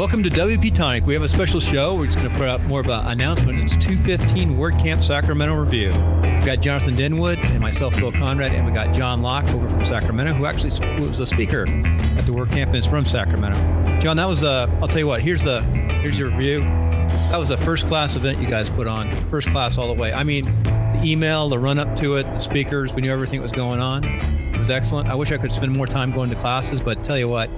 Welcome to WP-Tonic. We have a special show. We're just going to put out more of an announcement. It's 215 WordCamp Sacramento Review. We've got Jonathan Denwood and myself, Bill Conrad, and we got John Locke over from Sacramento, who actually was a speaker at the WordCamp and is from Sacramento. John, that was I'll tell you what, here's your review. That was a first-class event you guys put on. First class all the way. I mean, the email, the run-up to it, the speakers, we knew everything that was going on. It was excellent. I wish I could spend more time going to classes, but tell you what,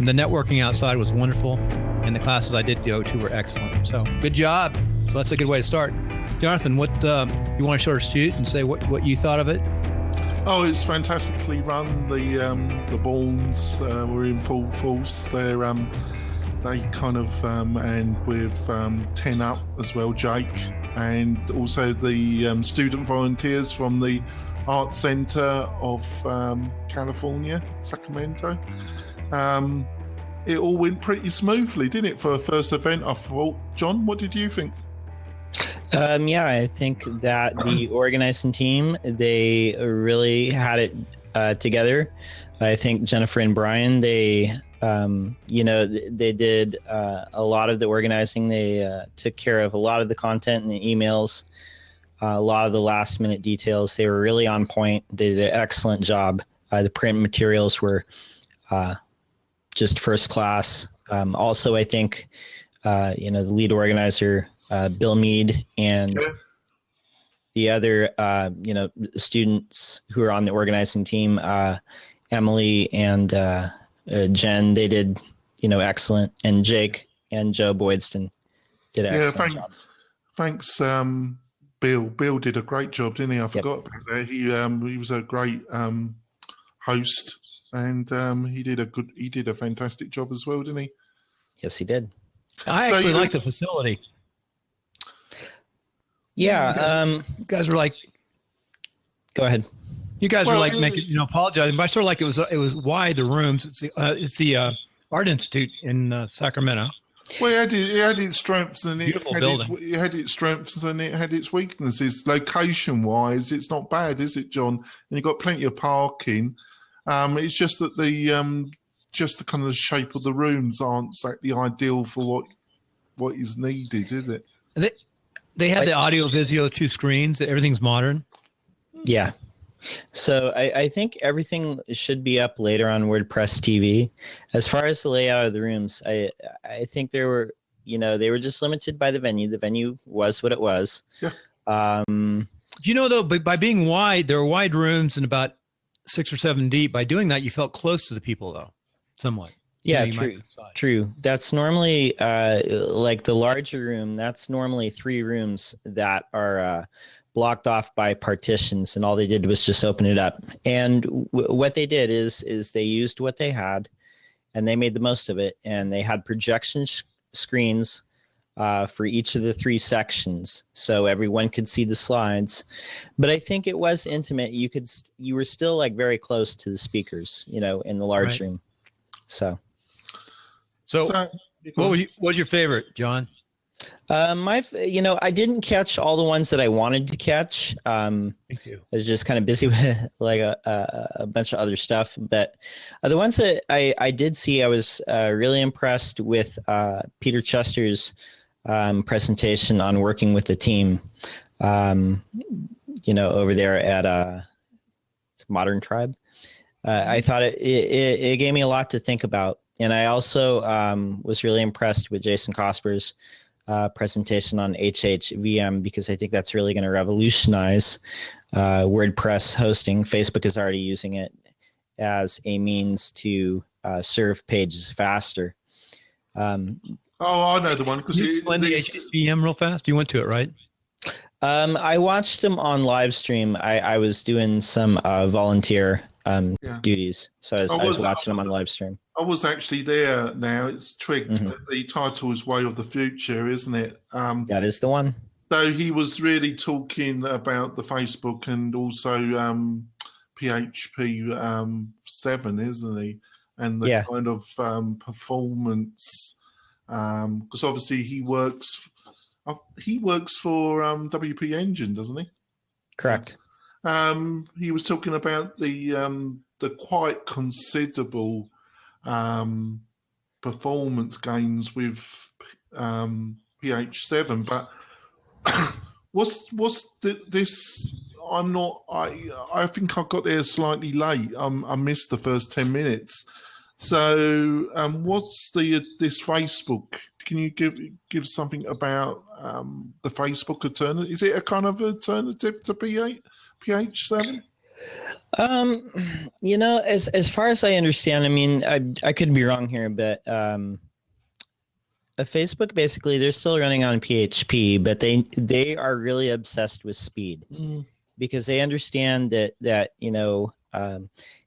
the networking outside was wonderful, and the classes I did go to were excellent. So good job. So that's a good way to start. Jonathan, what you want to sort of shoot and say what you thought of it? Oh, it's fantastically run. The balls were in full force. They kind of and with 10 Up as well, Jake, and also the student volunteers from the Art Center of California, Sacramento. It all went pretty smoothly, didn't it, for a first event, I thought. John, what did you think? Yeah, I think that the organizing team, they really had it together. I think Jennifer and Brian, they did a lot of the organizing. They took care of a lot of the content and the emails, a lot of the last minute details. They were really on point. They did an excellent job. The print materials were just first class. Also, I think, the lead organizer, Bill Mead, and the other, students who are on the organizing team, Emily and Jen, they did, excellent. And Jake and Joe Boydston did an excellent job. Thanks, Bill. Bill did a great job, didn't he? I forgot about that. He was a great host. And he did a fantastic job as well, didn't he? Yes, he did. I actually like the facility. Yeah. You guys were like, go ahead. You guys were like making, apologizing, but I sort of like it was wide, the rooms. It's the Art Institute in Sacramento. Well, it had its strengths and it had its weaknesses. Location-wise, it's not bad, is it, John? And you've got plenty of parking. It's just that the kind of the shape of the rooms aren't exactly ideal for what is needed, is it? They had the audio, visual, 2 screens. Everything's modern. Yeah. So I think everything should be up later on WordPress TV. As far as the layout of the rooms, I think they were just limited by the venue. The venue was what it was. Yeah. Though, by being wide, there are wide rooms and about 6 or 7 deep. By doing that, you felt close to the people, though, somewhat. Yeah, true. That's normally like the larger room. That's normally 3 rooms that are blocked off by partitions, and all they did was just open it up. And what they did is they used what they had, and they made the most of it. And they had projection screens for each of the 3 sections, so everyone could see the slides. But I think it was intimate. You were still like very close to the speakers, in the large room. So what was your favorite, John? I didn't catch all the ones that I wanted to catch. I was just kind of busy with like a bunch of other stuff. But the ones that I did see, I was really impressed with Peter Chester's presentation on working with the team, over there at Modern Tribe. I thought it gave me a lot to think about. And I also was really impressed with Jason Cosper's presentation on HHVM, because I think that's really going to revolutionize WordPress hosting. Facebook is already using it as a means to serve pages faster. I know the one. Because you explain the HHVM real fast? You went to it, right? I watched him on live stream. I was doing some volunteer duties, so I was watching him on live stream. I was actually there now. It's trigged. Mm-hmm. The title is Way of the Future, isn't it? That is the one. So he was really talking about the Facebook and also PHP 7, isn't he? And the kind of performance, because obviously he works for WP Engine, doesn't he? Correct. He was talking about the quite considerable performance gains with PH7, but this? I think I got there slightly late. I missed the first 10 minutes. So, what's this Facebook? Can you give something about the Facebook alternative? Is it a kind of alternative to PH7? As far as I understand, I mean, I could be wrong here, but Facebook, basically, they're still running on PHP, but they are really obsessed with speed because they understand that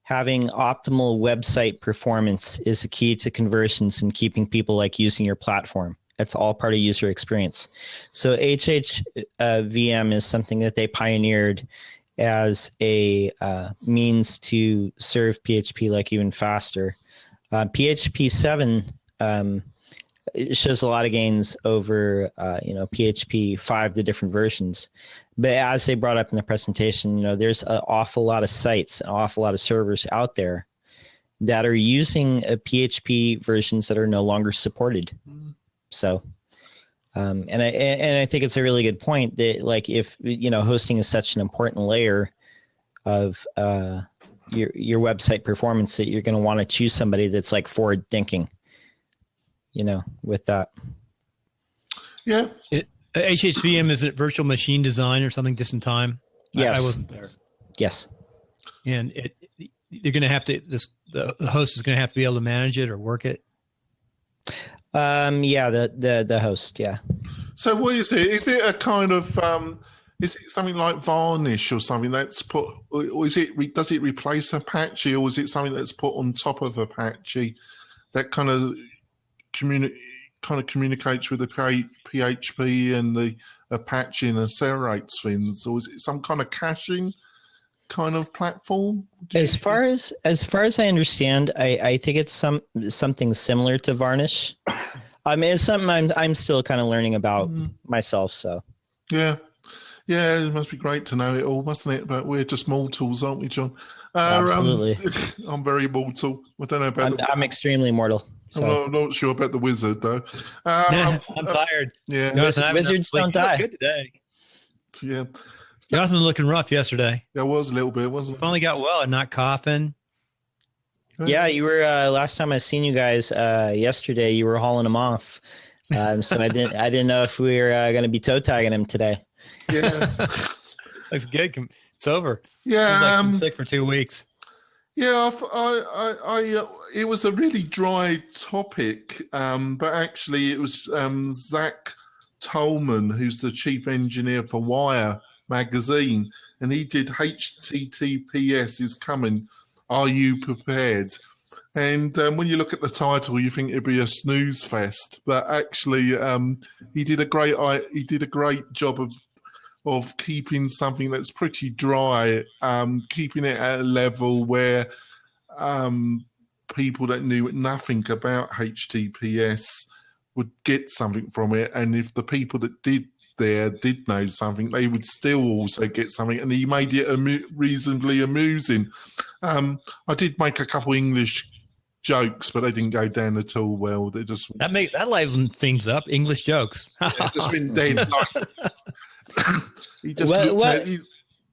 having optimal website performance is a key to conversions and keeping people using your platform. That's all part of user experience. So HHVM is something that they pioneered as a means to serve PHP even faster. PHP 7 it shows a lot of gains over PHP 5, the different versions. But as they brought up in the presentation, there's an awful lot of sites, an awful lot of servers out there that are using PHP versions that are no longer supported. So, and I think it's a really good point that if hosting is such an important layer of your website performance, that you're going to want to choose somebody that's forward thinking. With that. Yeah. HHVM, is it virtual machine design or something just in time? Yes. I wasn't there. Yes. And you're going to have to, the host is going to have to be able to manage it or work it. Yeah, the host. Yeah. So what is it? Is it a kind of, is it something like Varnish or something that's put, or does it replace Apache, or is it something that's put on top of Apache that kind of communicates with the PHP and the Apache and accelerates things, or is it some kind of caching kind of platform? As far as I understand, I think it's something similar to Varnish. I mean, it's something I'm still kind of learning about myself. So yeah, it must be great to know it all, mustn't it? But we're just mortals, aren't we, John? Absolutely. I'm very mortal. I don't know about. I'm extremely mortal. So. I'm not sure about the wizard though. I'm tired. Yeah, wizards don't die. Good today. Yeah, Jonathan was looking rough yesterday. That was a little bit, wasn't it? Finally got well and not coughing. Yeah, you were last time I seen you guys yesterday. You were hauling him off, so I didn't know if we were going to be toe tagging him today. Yeah, looks good. It's over. Yeah, I'm sick for 2 weeks. Yeah, it was a really dry topic, but actually it was Zach Tolman, who's the chief engineer for Wire magazine, and he did HTTPS is coming. Are you prepared? And when you look at the title, you think it'd be a snooze fest, but actually he did a great job of keeping something that's pretty dry, keeping it at a level where people that knew nothing about HTTPS would get something from it. And if the people that did know something, they would still also get something. And he made it reasonably amusing. I did make a couple English jokes, but they didn't go down at all well. They just that livens things up. English jokes. Just been dead. He just looked at you.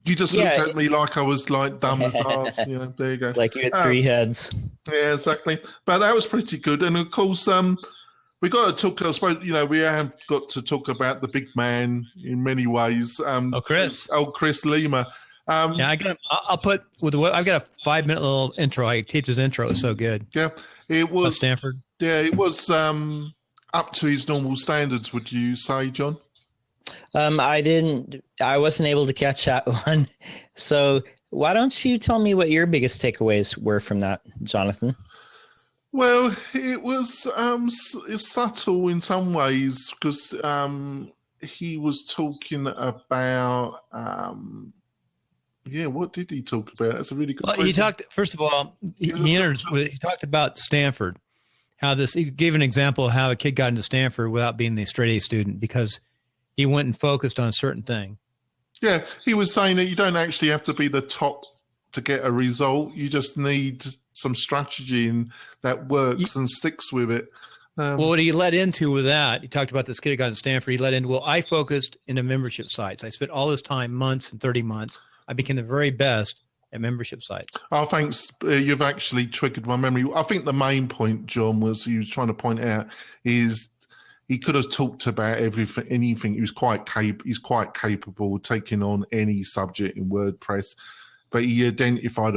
You just looked at me like I was dumb as ass. There you go. Like you had 3 heads. Yeah, exactly. But that was pretty good. And of course, we got to talk. I suppose we have got to talk about the big man in many ways. Chris. Chris Lima. Yeah, I'll put I've got a 5-minute little intro. I taped his intro. It was so good. Yeah, it was about Stanford. Yeah, it was up to his normal standards. Would you say, John? I wasn't able to catch that one. So why don't you tell me what your biggest takeaways were from that, Jonathan? Well, it was subtle in some ways because he was talking about, what did he talk about? That's a really good question. He talked, first of all, he talked about Stanford, he gave an example of how a kid got into Stanford without being the straight A student because he went and focused on a certain thing. Yeah, he was saying that you don't actually have to be the top to get a result. You just need some strategy in that works and sticks with it. Well, what he led into with that, he talked about this kid who got in Stanford. He led into, I focused into membership sites. I spent all this time, months and 30 months. I became the very best at membership sites. Oh, thanks. You've actually triggered my memory. I think the main point, John, was he was trying to point out is he could have talked about anything. He's quite capable of taking on any subject in WordPress, but he identified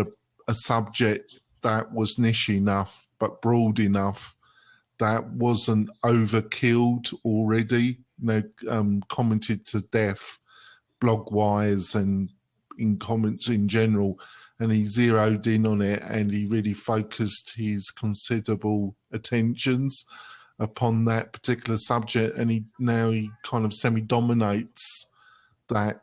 a subject that was niche enough but broad enough that wasn't overkilled already, commented to death blog-wise and in comments in general. And he zeroed in on it, and he really focused his considerable attentions upon that particular subject. And he kind of semi-dominates that,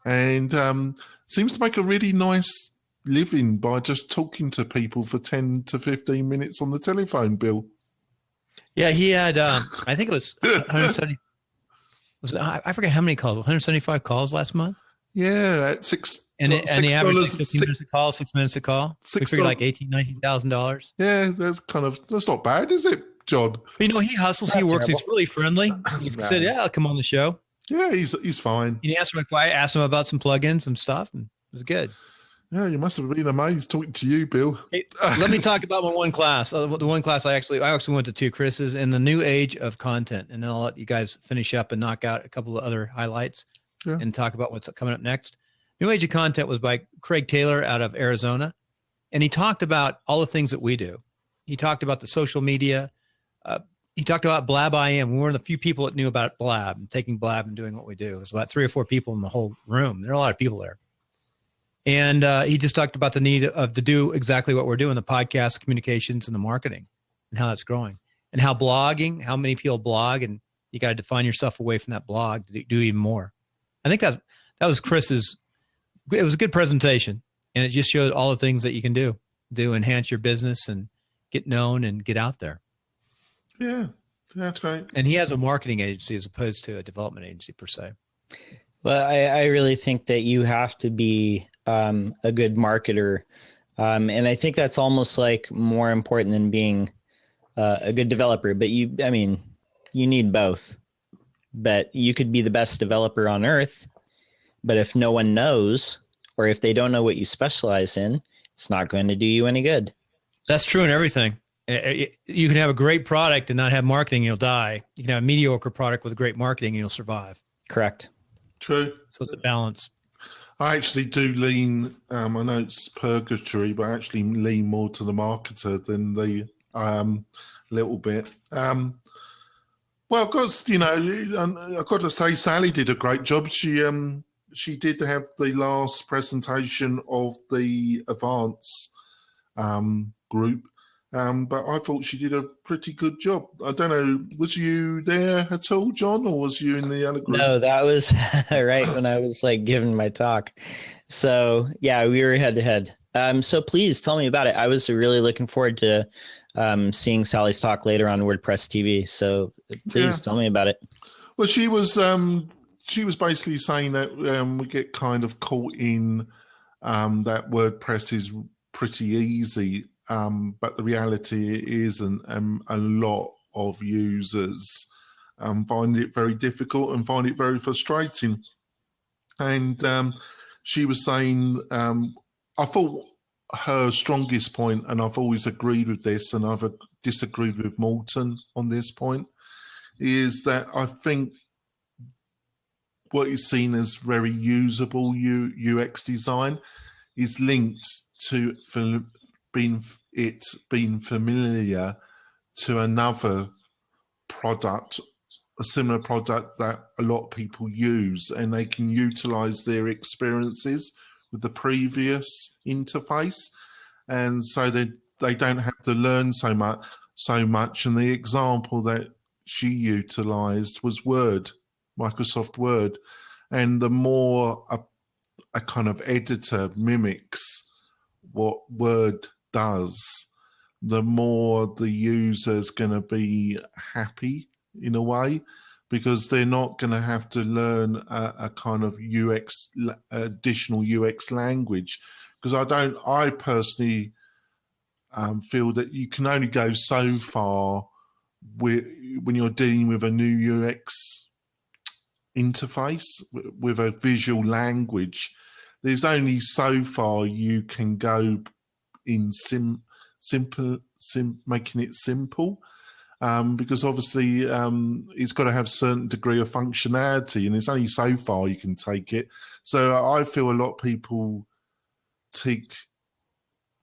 and seems to make a really nice living by just talking to people for 10 to 15 minutes on the telephone, Bill. Yeah, he had, I think it was 170. I forget how many calls. 175 calls last month. Yeah, at $6. And the average like 15 minutes a call, 6 minutes a call. We figured like $18,000-$19,000. Yeah, that's not bad, is it, John? But, he hustles. He works. He's really friendly. He said, "Yeah, I'll come on the show." Yeah, he's fine. And I asked him about some plugins, some stuff, and it was good. Yeah, you must have been amazed talking to you, Bill. Hey, let me talk about my one class. The one class I actually went to two, Chris's, in the new age of content. And then I'll let you guys finish up and knock out a couple of other highlights and talk about what's coming up next. New age of content was by Craig Taylor out of Arizona. And he talked about all the things that we do. He talked about the social media. He talked about Blab IM. We were one of the few people that knew about Blab and taking Blab and doing what we do. There's about 3 or 4 people in the whole room. There are a lot of people there. And he just talked about the need to do exactly what we're doing, the podcast communications and the marketing and how that's growing and how blogging, how many people blog, and you got to define yourself away from that blog to do even more. I think that was Chris's. It was a good presentation, and it just showed all the things that you can do to enhance your business and get known and get out there. Yeah, that's great. And he has a marketing agency as opposed to a development agency per se. Well, I really think that you have to be a good marketer. And I think that's almost like more important than being a good developer. But you need both. But you could be the best developer on earth, but if no one knows, or if they don't know what you specialize in, it's not going to do you any good. That's true in everything. You can have a great product and not have marketing, you'll die. You can have a mediocre product with great marketing and you'll survive. Correct. True. So it's a balance. I actually do lean, I know it's purgatory, but I actually lean more to the marketer than the little bit. Well, because, I've got to say, Sally did a great job. She did have the last presentation of the Advance group, but I thought she did a pretty good job. I don't know, was you there at all, John, or was you in the other group? No, that was right when I was giving my talk. So yeah, we were head to head. So please tell me about it. I was really looking forward to seeing Sally's talk later on WordPress TV. So please tell me about it. Well, she was basically saying that we get kind of caught in that WordPress is pretty easy, but the reality isn't. A lot of users find it very difficult and find it very frustrating. And she was saying, I thought her strongest point, and I've always agreed with this, and I've disagreed with Morton on this point, is that I think what is seen as very usable UX design is linked to being familiar to another product, a similar product that a lot of people use, and they can utilize their experiences with the previous interface, and so they don't have to learn so much. And the example that she utilized was Word, Microsoft Word, and the more a kind of editor mimics what Word does, the more the user's going to be happy in a way, because they're not going to have to learn a kind of additional UX language. Because I personally feel that you can only go so far when you're dealing with a new UX interface with a visual language. There's only so far you can go in making it simple, because obviously it's got to have a certain degree of functionality, and there's only so far you can take it. So I feel a lot of people think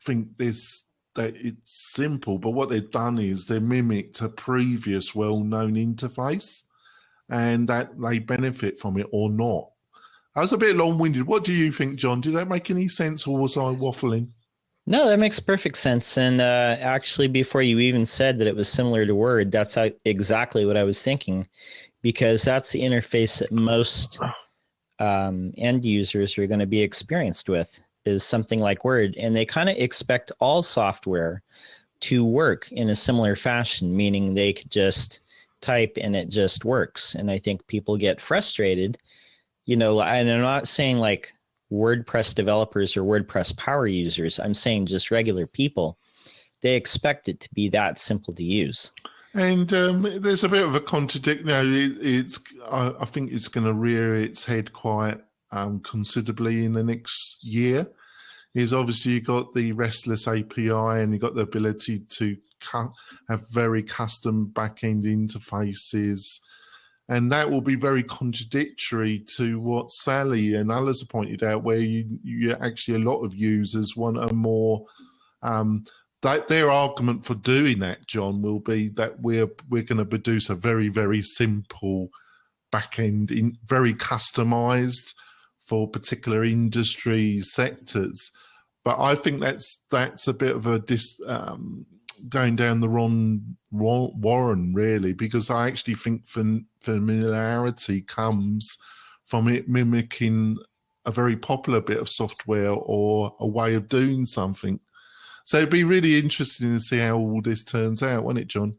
that it's simple, but what they've done is they mimicked a previous well-known interface, and that they benefit from it or not. I was a bit long-winded. What do you think, John? Did that make any sense, or was I waffling? No, that makes perfect sense. And actually, before you even said that it was similar to Word, that's exactly what I was thinking, because that's the interface that most end users are going to be experienced with, is something like Word. And they kind of expect all software to work in a similar fashion, meaning they could just type and it just works. And I think people get frustrated, and I'm not saying like WordPress developers or WordPress power users. I'm saying just regular people. They expect it to be that simple to use. And there's a bit of a contradiction. I think it's going to rear its head quite considerably in the next year. Is obviously you've got the RESTless API, and you've got the ability to have very custom back-end interfaces. And that will be very contradictory to what Sally and others have pointed out, where you actually, a lot of users want a more, their argument for doing that, John, will be that we're going to produce a very, very simple back-end, very customized for particular industry sectors. But I think that's a bit of a going down the wrong warren, really, because I actually think familiarity comes from it mimicking a very popular bit of software or a way of doing something. So it'd be really interesting to see how all this turns out, won't it, John?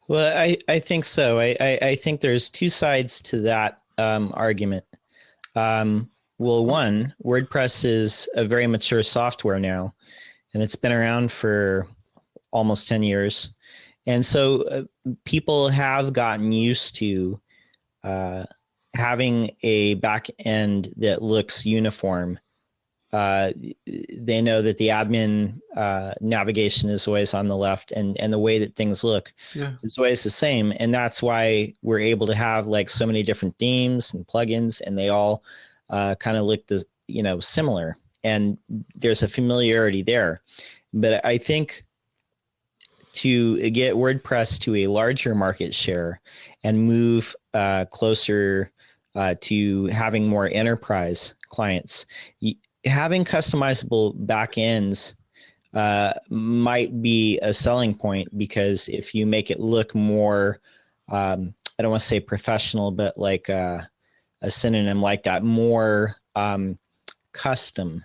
Well, I think so. I think there's two sides to that argument. Well, one, WordPress is a very mature software now, and it's been around for almost 10 years. And so people have gotten used to having a back end that looks uniform. They know that the admin navigation is always on the left, and the way that things look is always the same. And that's why we're able to have like so many different themes and plugins, and they all kind of look similar. And there's a familiarity there. But I think to get WordPress to a larger market share and move closer to having more enterprise clients, having customizable backends might be a selling point, because if you make it look more, I don't want to say professional, but like a synonym like that, more custom.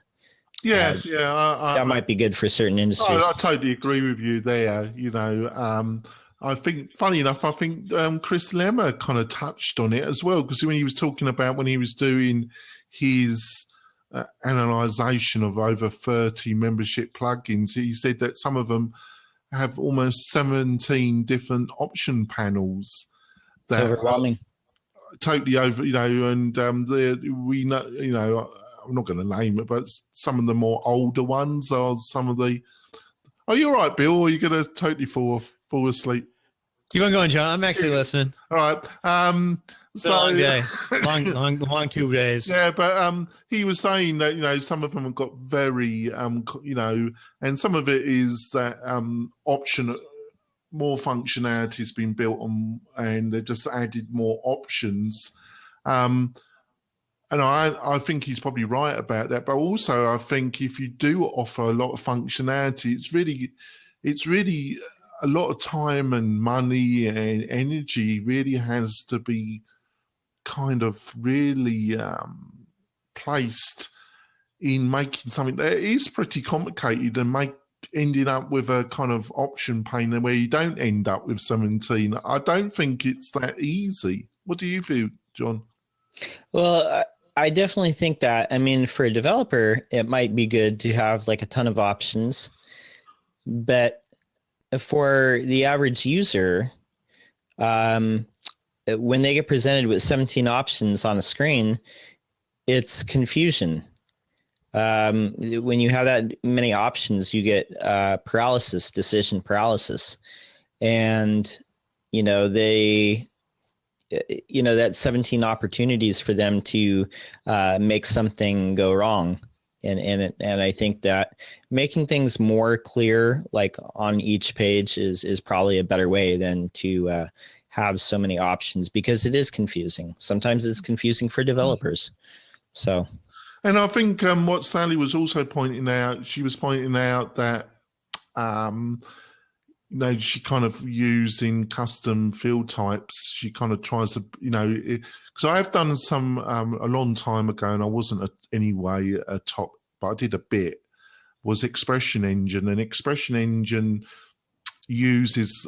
That might be good for certain industries. I totally agree with you there. I think, funny enough, Chris Lemmer kind of touched on it as well, because when he was talking about when he was doing his analyzation of over 30 membership plugins, he said that some of them have almost 17 different option panels. It's overwhelming. Totally over, and we know, I'm not going to name it, but some of the more older ones are some of the. Are you all right, Bill? Or are you going to totally fall asleep? Keep on going, John. I'm actually listening. All right. It's a long day, long 2 days. Yeah, but he was saying that some of them have got very and some of it is that option. More functionality has been built on, and they've just added more options. And I think he's probably right about that. But also, I think if you do offer a lot of functionality, it's really a lot of time and money and energy really has to be kind of really placed in making something that is pretty complicated and ending up with a kind of option pane where you don't end up with 17. I don't think it's that easy. What do you feel, John? Well, I definitely think that. I mean, for a developer, it might be good to have like a ton of options, But for the average user, when they get presented with 17 options on a screen, it's confusion. When you have that many options, you get paralysis, decision paralysis. And, that's 17 opportunities for them to make something go wrong. And I think that making things more clear, like on each page, is probably a better way than to have so many options, because it is confusing. Sometimes it's confusing for developers. So, and I think what Sally was also pointing out, she was pointing out that she kind of using custom field types. She kind of tries to, because I have done some a long time ago, and I wasn't anyway a top, but I did a bit, was Expression Engine. And Expression Engine uses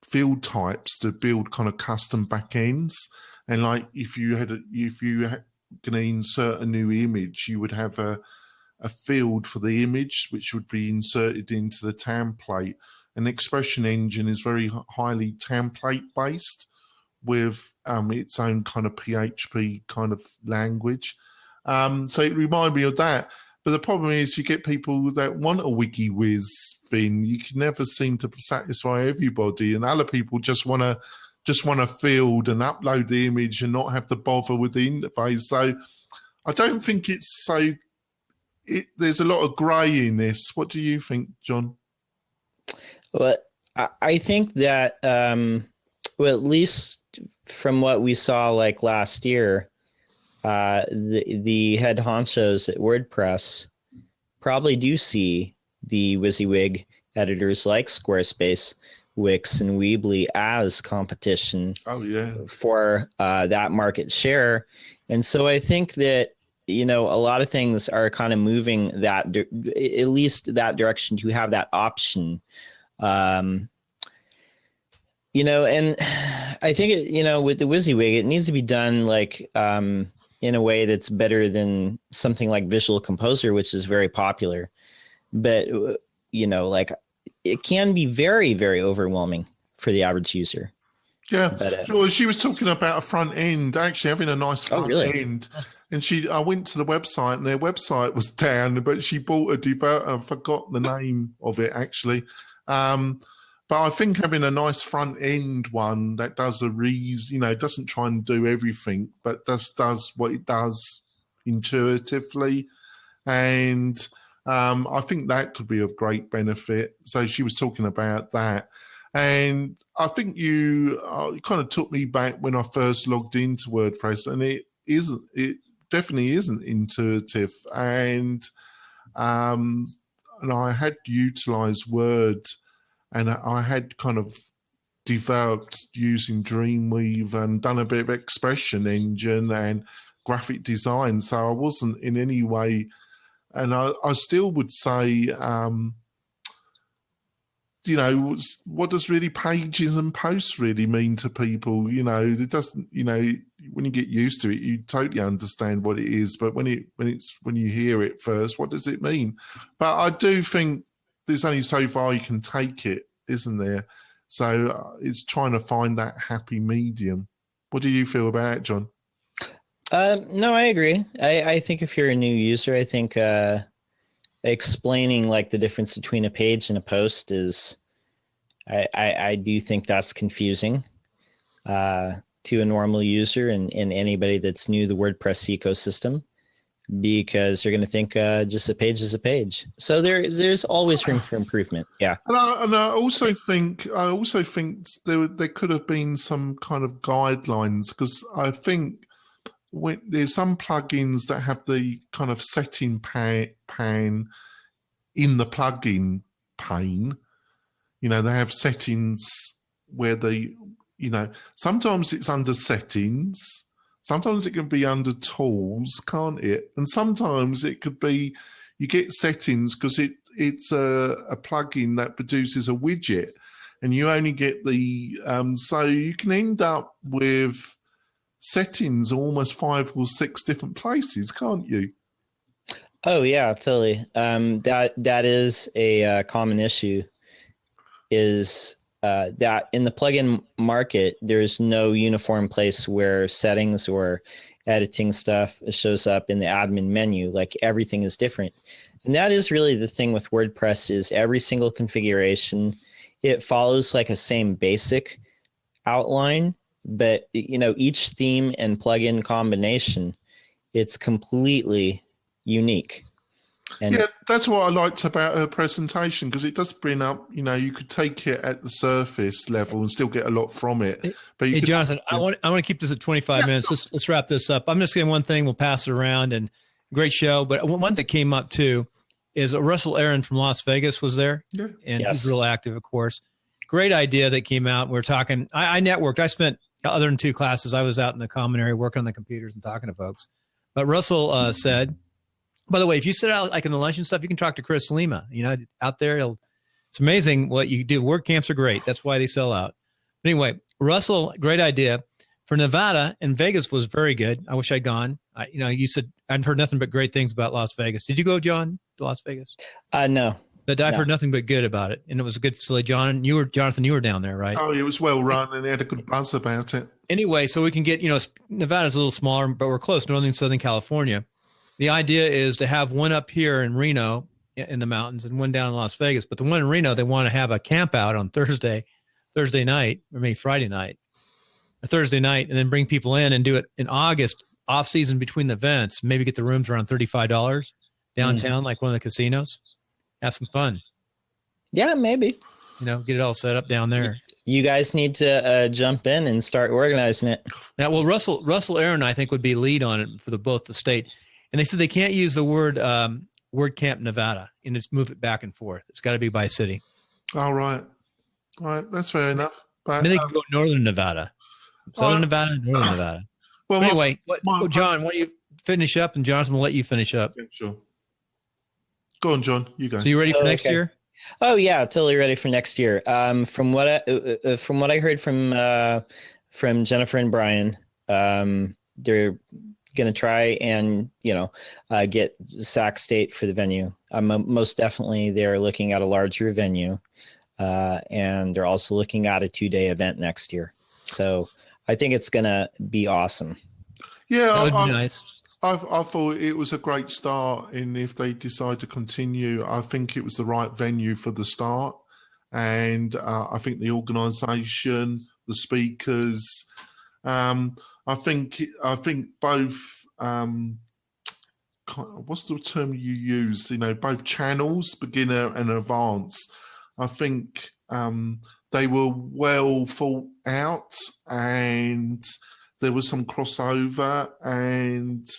field types to build kind of custom backends. And like if you going to insert a new image, you would have a field for the image, which would be inserted into the template. And Expression Engine is very highly template based with its own kind of PHP kind of language. So it reminded me of that. But the problem is you get people that want a WikiWiz thing. You can never seem to satisfy everybody. And other people just want a field and upload the image and not have to bother with the interface. So I don't think it's so... there's a lot of grey in this. What do you think, John? Well, I think that, at least from what we saw like last year, the head honchos at WordPress probably do see the WYSIWYG editors like Squarespace, Wix, and Weebly as competition for that market share. And so I think that, a lot of things are kind of moving at least that direction, to have that option. And I think with the WYSIWYG, it needs to be done like in a way that's better than something like Visual Composer, which is very popular. But like it can be very, very overwhelming for the average user. Yeah, but, well, she was talking about a front end, actually having a nice front end. And I went to the website, and their website was down, but she bought a developer. I forgot the name of it actually. But I think having a nice front end one that does it doesn't try and do everything, but does what it does intuitively. And I think that could be of great benefit. So she was talking about that. And I think you kind of took me back when I first logged into WordPress, and it definitely isn't intuitive. And I had utilized Word, and I had kind of developed using Dreamweaver and done a bit of Expression Engine and graphic design. So I wasn't in any way, and I still would say, what does really pages and posts really mean to people? It doesn't, when you get used to it, you totally understand what it is. But when you hear it first, what does it mean? But I do think there's only so far you can take it, isn't there? So it's trying to find that happy medium. What do you feel about it, John? No, I agree. I think if you're a new user, I think explaining like the difference between a page and a post is, I do think that's confusing to a normal user and anybody that's new to the WordPress ecosystem, because they're going to think just a page is a page. So there's always room for improvement. Yeah. And I also think there could have been some kind of guidelines, because I think there's some plugins that have the kind of setting pane in the plugin pane. They have settings where sometimes it's under settings, sometimes it can be under tools, can't it? And sometimes it could be, you get settings because it's a plugin that produces a widget, and you only get so you can end up with settings almost 5 or 6 different places, can't you? Oh yeah, totally. That is a common issue. Is that in the plugin market, there's no uniform place where settings or editing stuff shows up in the admin menu. Like everything is different, and that is really the thing with WordPress. Is every single configuration, it follows like a same basic outline, but each theme and plugin combination, it's completely unique. And Yeah, that's what I liked about her presentation, because it does bring up, you could take it at the surface level and still get a lot from it. But Hey, Jonathan, I want to keep this at 25 minutes. Let's wrap this up. I'm just saying one thing. We'll pass it around, and great show. But one that came up too is Russell Aaron from Las Vegas was there, and he's real active, of course. Great idea that came out. We were talking. I networked. I spent, other than 2 classes, I was out in the common area working on the computers and talking to folks. But Russell said, by the way, if you sit out like in the lunch and stuff, you can talk to Chris Lima. Out there, it's amazing what you do. WordCamps are great. That's why they sell out. But anyway, Russell, great idea for Nevada, and Vegas was very good. I wish I'd gone. You said I've heard nothing but great things about Las Vegas. Did you go, John, to Las Vegas? No. But I've heard nothing but good about it, and it was a good facility. Jonathan, you were down there, right? Oh, it was well run, and they had a good buzz about it. Anyway, so we can get, Nevada's a little smaller, but we're close, Northern and Southern California. The idea is to have one up here in Reno in the mountains and one down in Las Vegas. But the one in Reno, they want to have a camp out on Thursday night, or maybe Friday night, or Thursday night, and then bring people in and do it in August, off season between the events. Maybe get the rooms around $35 downtown, like one of the casinos. Have some fun. Yeah, maybe. Get it all set up down there. You guys need to jump in and start organizing it. Now, well, Russell Aaron, I think, would be lead on it for both the state. And they said they can't use the word WordCamp Nevada, and just move it back and forth. It's got to be by city. All right. That's fair enough. But Then they can go Northern Nevada, Southern Nevada, Northern Nevada. Well, anyway, John, why don't you finish up, and Jonathan will let you finish up. Yeah, sure. Go on, John. You go. So you ready for next year? Oh yeah, totally ready for next year. From what I heard from Jennifer and Brian, they're going to try and get Sac State for the venue. Most definitely, they're looking at a larger venue, and they're also looking at a 2-day event next year. So I think it's going to be awesome. Yeah, that would be nice. I thought it was a great start, and if they decide to continue, I think it was the right venue for the start. And I think the organisation, the speakers, I think both. What's the term you use? Both channels, beginner and advanced. I think they were well thought out, and there was some crossover, and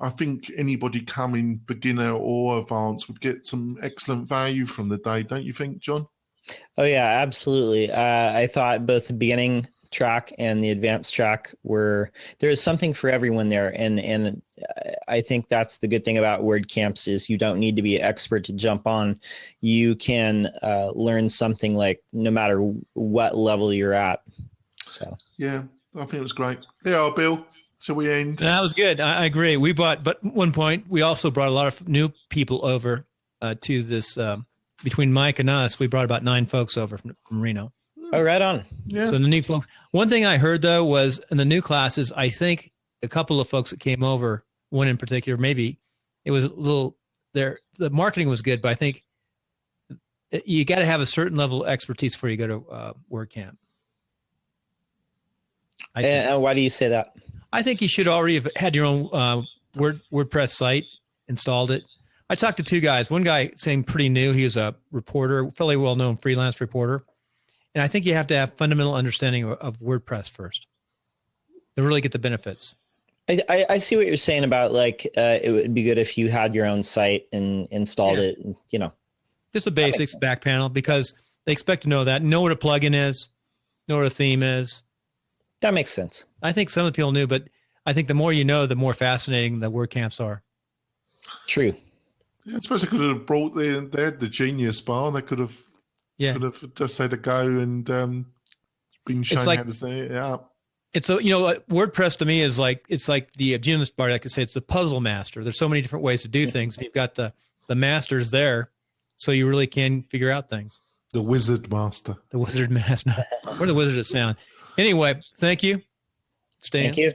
I think anybody coming beginner or advanced would get some excellent value from the day, don't you think, John? Oh yeah, absolutely. I thought both the beginning track and the advanced track there's something for everyone there, and I think that's the good thing about WordCamps is you don't need to be an expert to jump on. You can learn something like no matter what level you're at. So yeah, I think it was great. Yeah, Bill. Shall we end? That was good. I agree. But at one point, we also brought a lot of new people over to this. Between Mike and us, we brought about 9 folks over from Reno. Oh, right on. Yeah. So the new folks. One thing I heard, though, was in the new classes, I think a couple of folks that came over, one in particular, maybe it was a little there. The marketing was good, but I think you got to have a certain level of expertise before you go to WordCamp. And why do you say that? I think you should already have had your own WordPress site, installed it. I talked to 2 guys. One guy saying pretty new. He was a reporter, fairly well-known freelance reporter. And I think you have to have fundamental understanding of WordPress first to really get the benefits. I see what you're saying about it would be good if you had your own site and installed it. And, just the basics, back panel, because they expect to know that, know what a plugin is, know what a theme is. That makes sense. I think some of the people knew, but I think the more you know, the more fascinating the WordCamps are. True. Yeah, I suppose they could have brought they had the Genius Bar. They could have just had a go and been shown how to set it up. It's WordPress to me is like, it's like the gymnast bar. I could say it's the puzzle master. There's so many different ways to do things. You've got the masters there, so you really can figure out things. The wizard master. The wizard master. We're the wizards of sound. Anyway, thank you. Stay Thank in. you.